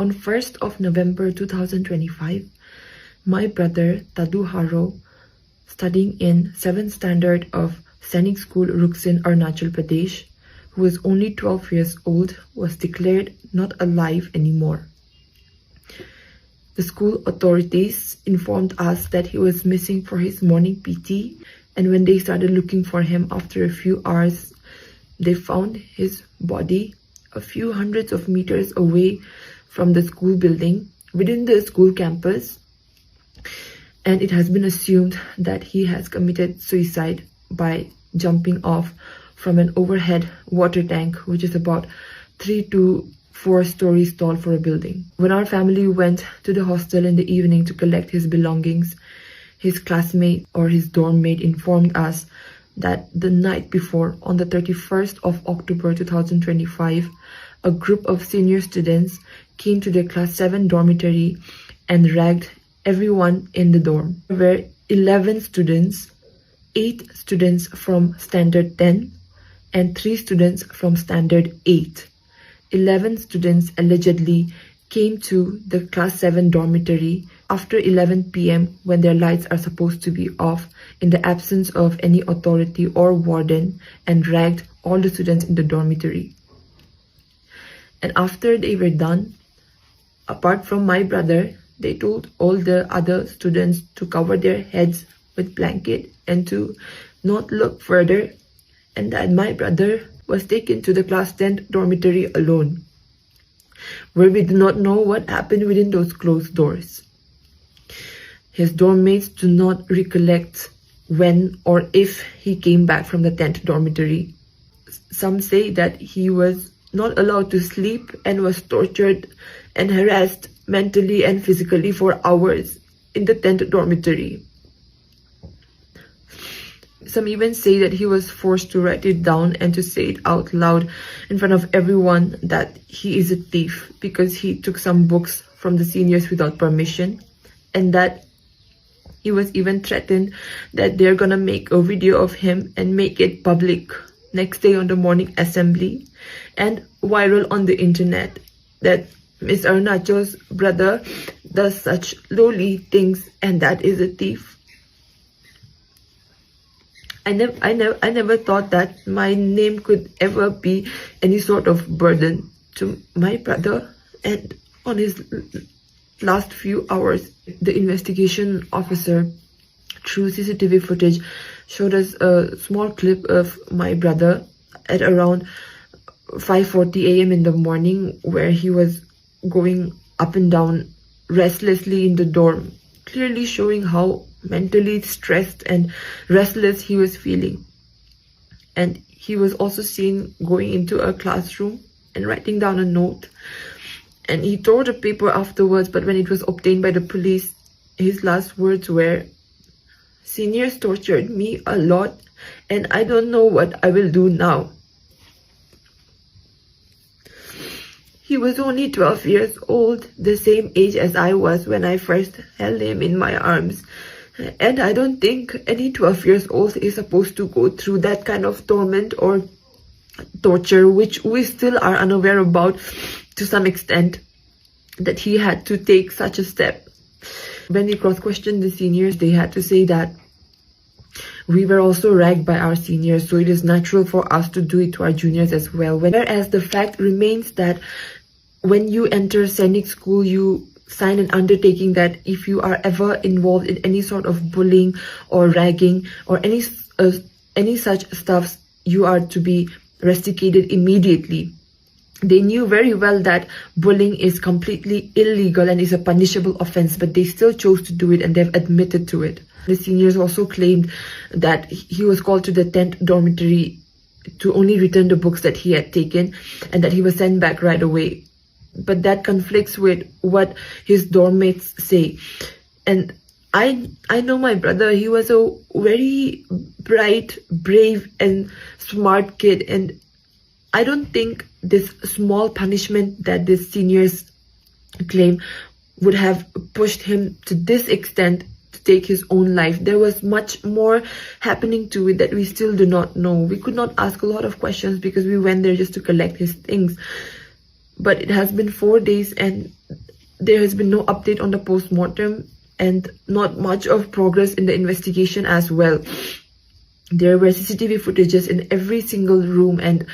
On 1st of November 2025, my brother Tadu Haro, studying in 7th standard of Sainik School, Ruksin, Arunachal Pradesh, who was only 12 years old, was declared not alive anymore. The school authorities informed us that he was missing for his morning PT, and when they started looking for him after a few hours, they found his body a few hundreds of meters away from the school building within the school campus, and it has been assumed that he has committed suicide by jumping off from an overhead water tank, which is about 3 to 4 stories tall for a building. When our family went to the hostel in the evening to collect his belongings, his classmate or his dorm mate informed us that the night before, on the 31st of October 2025, a group of senior students came to the class 7 dormitory and ragged everyone in the dorm. There were 11 students, 8 students from standard 10 and 3 students from standard 8. 11 students allegedly came to the class 7 dormitory after 11 p.m. when their lights are supposed to be off, in the absence of any authority or warden, and ragged all the students in the dormitory. And after they were done, apart from my brother, they told all the other students to cover their heads with blanket and to not look further, and that my brother was taken to the class 10 dormitory alone, where we do not know what happened within those closed doors. His dorm mates do not recollect when or if he came back from the 10th dormitory. Some say that he was not allowed to sleep and was tortured and harassed mentally and physically for hours in the 10th dormitory. Some even say that he was forced to write it down and to say it out loud in front of everyone that he is a thief because he took some books from the seniors without permission, and that he was even threatened that they're gonna make a video of him and make it public next day on the morning assembly and viral on the internet, that Miss Arunachal's brother does such lowly things and that is a thief. I never thought that my name could ever be any sort of burden to my brother. And on his last few hours, the investigation officer, through CCTV footage, showed us a small clip of my brother at around 5:40 a.m. in the morning, where he was going up and down restlessly in the dorm, clearly showing how mentally stressed and restless he was feeling. And he was also seen going into a classroom and writing down a note, and he tore the paper afterwards, but when it was obtained by the police, his last words were, "Seniors tortured me a lot and I don't know what I will do now." He was only 12 years old, the same age as I was when I first held him in my arms. And I don't think any 12 years old is supposed to go through that kind of torment or torture, which we still are unaware about to some extent, that he had to take such a step. When we cross-questioned the seniors, they had to say that we were also ragged by our seniors, so it is natural for us to do it to our juniors as well. Whereas the fact remains that when you enter Sainik School, you sign an undertaking that if you are ever involved in any sort of bullying or ragging or any such stuff, you are to be rusticated immediately. They knew very well that bullying is completely illegal and is a punishable offense, but they still chose to do it, and they've admitted to it. The seniors also claimed that he was called to the 10th dormitory to only return the books that he had taken, and that he was sent back right away. But that conflicts with what his dorm mates say. And I know my brother, he was a very bright, brave and smart kid, and I don't think this small punishment that the seniors claim would have pushed him to this extent to take his own life. There was much more happening to it that we still do not know. We could not ask a lot of questions because we went there just to collect his things. But it has been 4 days and there has been no update on the post-mortem and not much of progress in the investigation as well. There were CCTV footages in every single room, and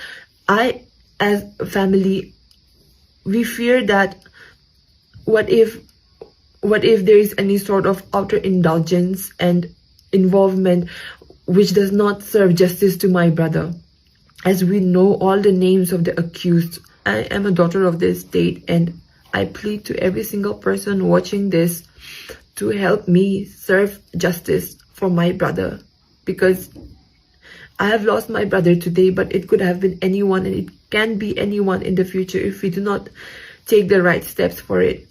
I, as a family, we fear that what if there is any sort of outer indulgence and involvement which does not serve justice to my brother. As we know all the names of the accused, I am a daughter of this state, and I plead to every single person watching this to help me serve justice for my brother, because I have lost my brother today, but it could have been anyone, and it can be anyone in the future if we do not take the right steps for it.